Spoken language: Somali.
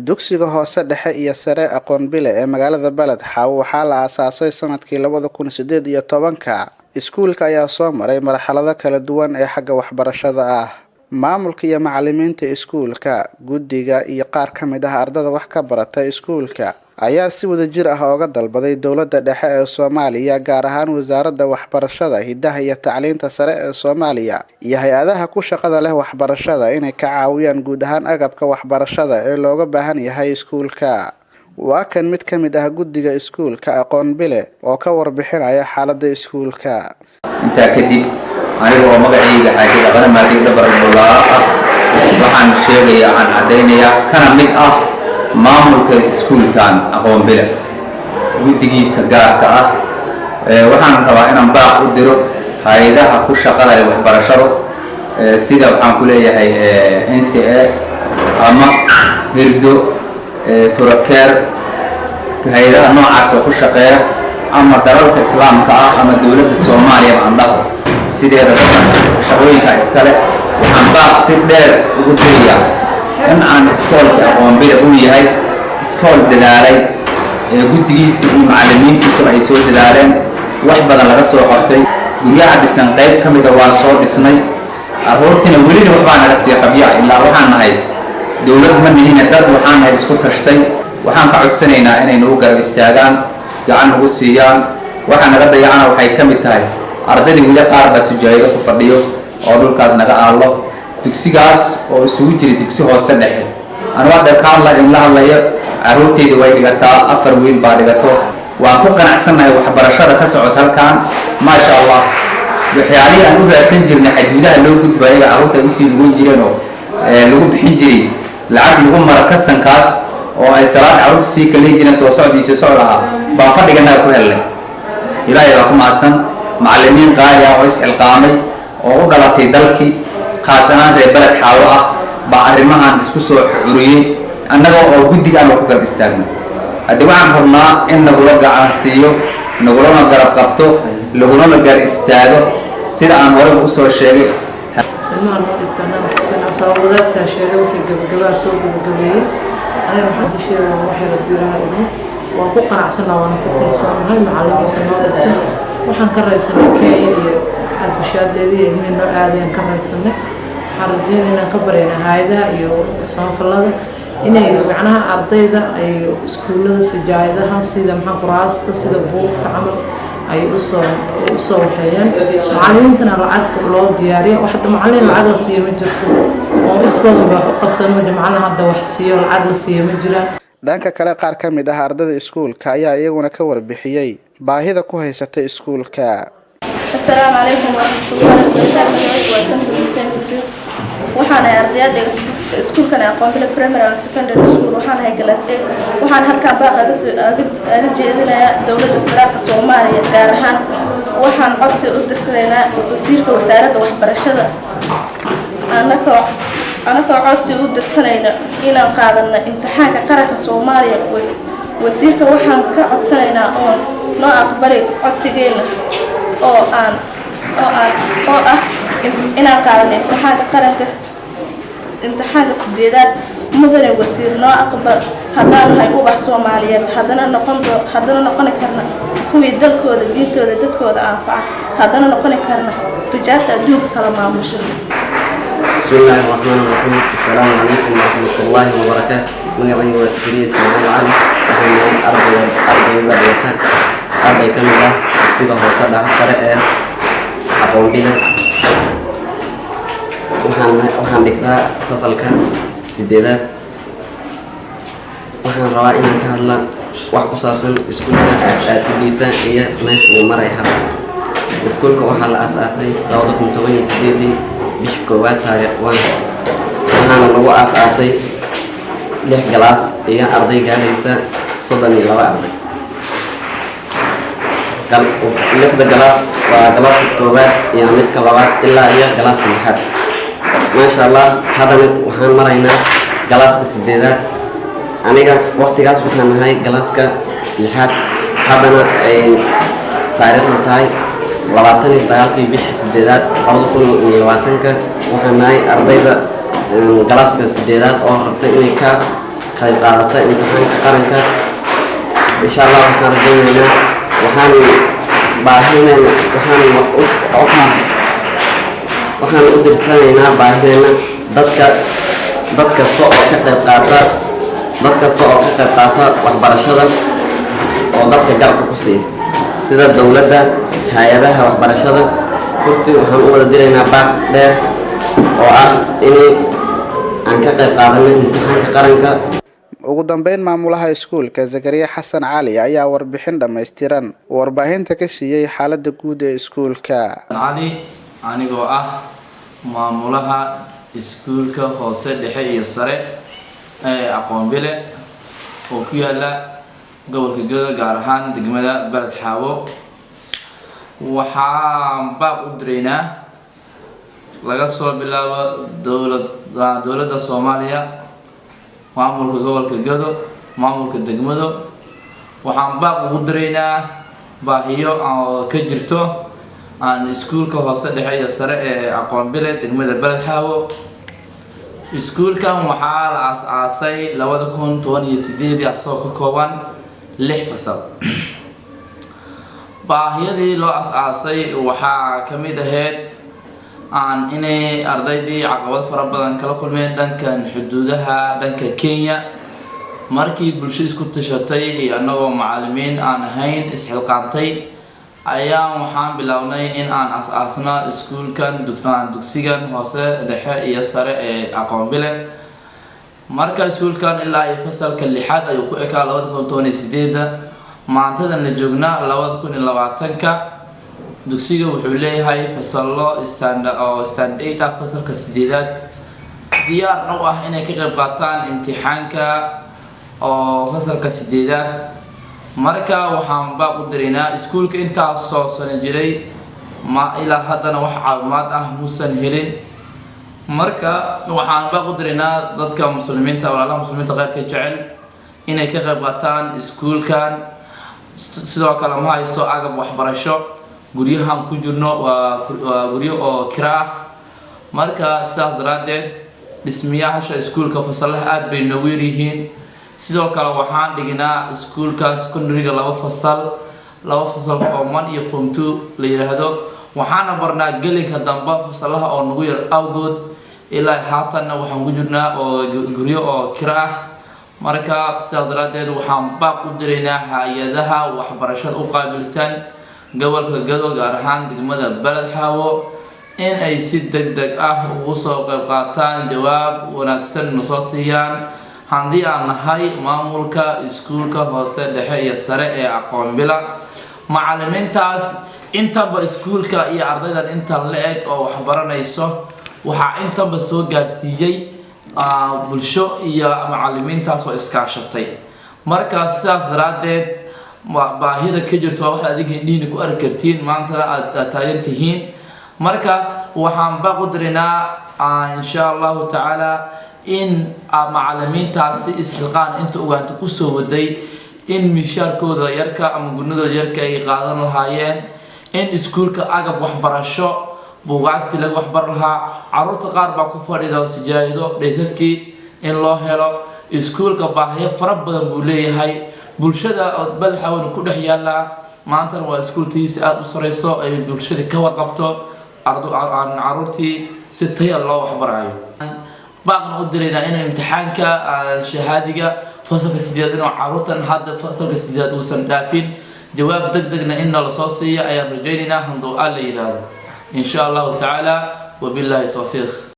dugsiga hoose dhexe iyo sare aqoon bile ee magaalada Balad Xaawo waxaa la aasaasay sanadkii 2018. Iskuulka ayaa soo maray marxalado kala duwan ee xagga waxbarashada ah. Maamulka iyo macallimiinta iskuulka, guddiga iyo qaar ka mid ah ardada wax ka barata iskuulka ayaa si wadajir ah uga dalbaday dowladda dhexe ee Soomaaliya, gaar ahaan wasaaradda waxbarashada, hidaha iyo tacliinta sare ee Soomaaliya iyo hay'adaha ku shaqada leh waxbarashada inay ka caawiyaan guud ahaan agabka waxbarashada ee looga baahan yahay iskuulka. Waa kan mid ka mid ah guddiga iskuulka aqoon bile oo ka warbixinaya xaaladda iskuulka. intaa kadib aniga oo magacayga Xaaji Dhaqane Maadi Dabarabullah waxaan sheegayaa aan cadeynayaa kana mid ah maamulka iskuulkan aqoon bile guddigiisa gaarka ah. waxaan rabaa inaan baaq u diro hay'adaha ku shaqada leh waxbarashada sida waxaan ku leeyahay NCA ama Hirdo Turakeer hay'adaha noocaas oo ku shaqeeya ama dalalka islaamka ah ama dowladda Soomaaliya aan dhaho sideeda shaqooyinka iskale. waxaan baaq si dheer ugu dirayaa in aan iskoolka aqoon bile uu yahay iskool dadaalay guddigiisa iyo macallimiintiisa ay soo dadaaleen wax badan laga soo qabtay. guryaha dhisan qayb ka mid ah waan soo dhisnay, arroortina weli waxbaa naga sii qabya ilaa waxaan nahay dowlad ma nihiin dad waxaan nahay isku tashtay. waxaan ka codsanaynaa inay nagu garab istaagaan, gacan nagu siiyaan. waxa naga dayacana waxay ka mid tahay ardayda weli qaar baa sujaayado ku fadhiyo oo dhulkaas naga aalo. dugsigaas oo isugu jira dugsi hoose dhexe aan wada ka hadlayo carruurteyda way dhigataa 4 wiil baa dhigato. waan ku qanacsanahay waxbarashada ka socota halkan maasha Allah. waxyaalihi aan u raadsan jirnay xaduudaha loo gudbayo carruurta u sii lugan jireen oo lagu bixin jiray lacag lagu mara kastankaas oo ay salaad carruurta sii kala jireen soo socdaa baan fadhigana ku helnay. ilaahay baa ku mahadsan. macallimiin qaali ah oo is-xilqaamay oo u dhalatay dalkii khaas ahaan reer Balad Xaawo ah baa arrimahan isku soo xuriyay annaga oo guddiga aan ku garab istaagno. hadda waxaan rabnaa in nagula gacan siiyo, nagulana garab qabto, laguna garab istaago sida aan hore u soo sheegay. waan ku qanacsanahay, waan ku kalsoonahay macallimiinta noo dhigta. waxaan ka raysanay Kenya iyo xadgudubyadeedii inaynu aadeen ka raysanay. waxaan rajaynaynaa ka bareynaa hay'adaha iyo samafalada inay macnaha ardayda ay iskuulada sijaayadaha sida kuraasta sida buugta camal ay u soo waxeeyaan. macallimiintana lacag loo diyaariyo. waxda macallin lacag la siiyo ma jirto oo iskooda wax u qabsan ma jiro. macallin hadda wax siiyo lacag la siiyo ma jiraan. dhanka kale qaar ka mid ah ardada iskuulka ayaa iyaguna ka warbixiyay baahida ku haysata iskuulka. Assalaamu alaykum warahmatullahi wabarakatuh. waxaan ahay ardayda iskuulkan aqoon bile primary and secondary school. waxaan ahay class 8. waxaan halkaan baaq aga jeedinayaa dowladda federaalka Soomaaliya, gaar ahaan waxaan codsi u dirsanaynaa wasiirka wasaaradda waxbarashada anaka codsi u dirsanayna inaan qaadano imtixaanka qaranka Soomaaliya. wasiirka waxaan ka codsanaynaa oo noo aqbalay codsigeena oo ah inaan qaadano imtixaanka qaranka imtixaanka 8aad. mudane wasiir noo aqbal haddaan nahay ubax Soomaaliyeed, haddana noqon karna kuwii dalkooda, diintooda, dadkooda anfaca, haddana noqon karna tujaarta adduunka kala maamusha. بسم الله الرحمن الرحيم. السلام عليكم ورحمة الله وبركاته. مقعي وكرية سماعي العالم وحنا أرضي كاملة بصيغة وصدع فرق أقوم بنا وحنا دكتور فصلك سديدات وحنا روائنا كهلا وحكو صابسن اسكولك سديدة هي ماشي ومرأي حقا اسكولك وحنا أساسي لوضكم تواني سديدي bishkoowaad taariikh waxaana lagu aasaasay 6 galaas iyo arday gaaraysa 32 arday. 6 galaas waa galaaska koowaad iyo midka labaad ilaa iyo galaaska lixaad. maasha Allah. haddana waxaan maraynaa galaaska 8aad. aniga waqtigaas waxaan nahay galaaska 6aad. haddana ay taariikhdu tahay 29 bishii 8aad 2020 waxaan nahay ardayda galaaska 8aad oo rabtay inay ka qayb qaadata imtixaanka qaranka insha Allah waxaan rajaynaynaa waxaan baahineena waxaan u dirsanaynaa baahideena dadka kasta oo ka qayb qaata waxbarashada oo dadka garabka ku siiya sida dawladda hay'adaha waxbarashada kurti waxaan u wada diraynaa baaq dheer oo ah inay aan ka qayb qaadanay imtixaanka qaranka. ugu dambeyn maamulaha iskuulka Zakariya Xasan Cali ayaa warbixin dhameystiran warbaahinta ka siiyay xaaladda guud ee iskuulka. Cali anigoo ah maamulaha iskuulka hoose dhexe iyo sare ee Aqoonbile oo ku yaala gobolka Gedo gaar ahaan degmada Balad Xaawo waxaan baaq u direynaa laga soo bilaabo dowladda Soomaaliya maamulka gobolka Gedo maamulka degmada waxaan baaq ugu direynaa baahiyo ka jirto aan iskuulka hoose dhexe iyo sare ee Aqoonbile degmada Balad Xaawo. iskuulkan waxaa la aasaasay 2018 asoo ka kooban 6 fasal. baahiyadii loo aasaasay waxaa ka mid ahayd inay ardaydii caqabad fara badan kala kulmeen dhankan xuduudaha dhanka Kenya markii bulshada isku tashatay anagoo macallimiin aan ahayn isxilqaantay ayaa waxaan bilownay in aan aasaasno iskuulkan dugsigan hoose dhexe iyo sare ee Aqoonbile. marka iskuulkan ilaa fasalka 6 ayuu ku ekaa 2018 maantadan la joognaa 2020 dugsiga wuxuu leeyahay fasallo stand 8 fasalka 8 diyaarna u ah inay ka qayb qaataan imtixaanka oo fasalka 8 marka waxaan baaq u direynaa iskuulka intaas soo sano jiray ma ilaa haddana wax caawimaad ah muusan helin. marka waxaan baaq u direynaa dadka muslimiinta walaalaha muslimiinta qaarka jecel inay ka qayb qaataan iskuulkan sidoo kale ma haysto agab waxbarasho guryahan ku jirno waa guryo oo kira ah marka sidaas daraadeed dhismayaasha iskuulka fasallaha aad bay noogu yar yihiin. sidoo kale waxaan dhignaa iskuulkaas secondary-ga 2 fasal form 1 iyo form 2 la yiraahdo waxaana barnaa gelinka dambe fasallaha oo nagu yar awgood ilaa haatanna waxaan ku jirnaa oo guryo oo kira ah. marka sidaas daraadeed waxaan baaq u direynaa hay'adaha waxbarashada u qaabilsan gobolka Gedo gaar ahaan degmada Balad Xaawo in ay si degdeg ah ugu soo qayb qaataan jawaab wanaagsan soo siiyaan haddii aan nahay maamulka iskuulka hoose dhexe iyo sare ee Aqoonbile. macallimiintaas intaba iskuulka iyo ardaydan inta la eg oo wax baranayso waxaa intaba soo gaarsiiyay bulsho iyo macallimiintaas oo iskaashatay. marka sidaas daraadeed baahida ka jirto wax adiga indhiina ku arki kartiin maanta aad taagan tihiin. marka waxaan baaq u direynaa insha Allah ta'ala in macallimiintaasi isxilqaan inta ogaanta ku soo waday in mishaarkooda yarka ama gunadooda yarka ay qaadan lahaayeen in iskuulka agab waxbarasho buugaagti lagu waxbar lahaa carruurta qaar baa ku fadhida sijaayido dhaysaskii in loo helo. iskuulka baahiyo fara badan buu leeyahay bulshada Balad Xaawo ku dhex yaala maanta waa iskuultiisa aad u sareyso ay bulshada ka warqabto carruurtii si tayo loo waxbarayo. baaqna u direynaa in imtixaanka shahaadiga fasalka 8 inuu carruurtan hadda fasalka 8 uusan dhaafin jawaab degdegna in la soo siiyo ayaan rajaynaynaa handoo alla yiraahdo insha Allah ta'ala wabillahi tawfiiq.